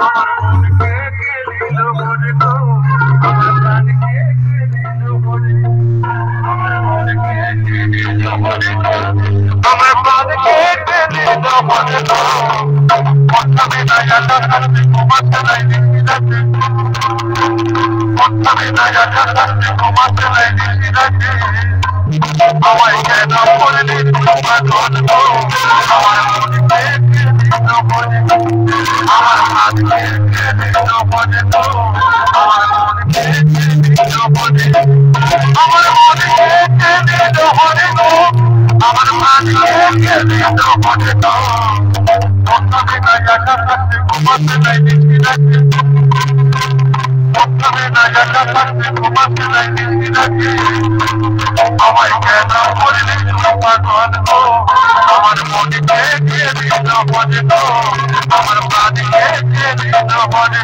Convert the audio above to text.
আমার মনকে কে দিল মনে গো, আমার প্রাণকে কে দিল মনে, আমার মনকে কে দিল মনে গো, আমার প্রাণকে কে দিল মনে গো। মনটাকে নায়াটা কাছে ঘুমাতে নাই নিশি রাতে, মনটাকে নায়াটা কাছে ঘুমাতে নাই নিশি রাতে। আমায় কেন করলি তোমার ধন গো, আমার মনকে কে দিল মনে গো, আমার প্রাণকে কে দিল মনে গো, আমার মনকে কে দিল মনে, আমার মনকে কে দিল মনে গো, আমার প্রাণকে কে দিল মনে গো। মনটাকে নায়াটা কাছে ঘুমাতে নাই নিশি রাতে, মনটাকে নায়াটা কাছে ঘুমাতে নাই নিশি রাতে। আমায় কেন করলি তোমার ধন গো, আমার মনকে কে দিল মনে গো, আমার প্রাণকে কে দিল মনে।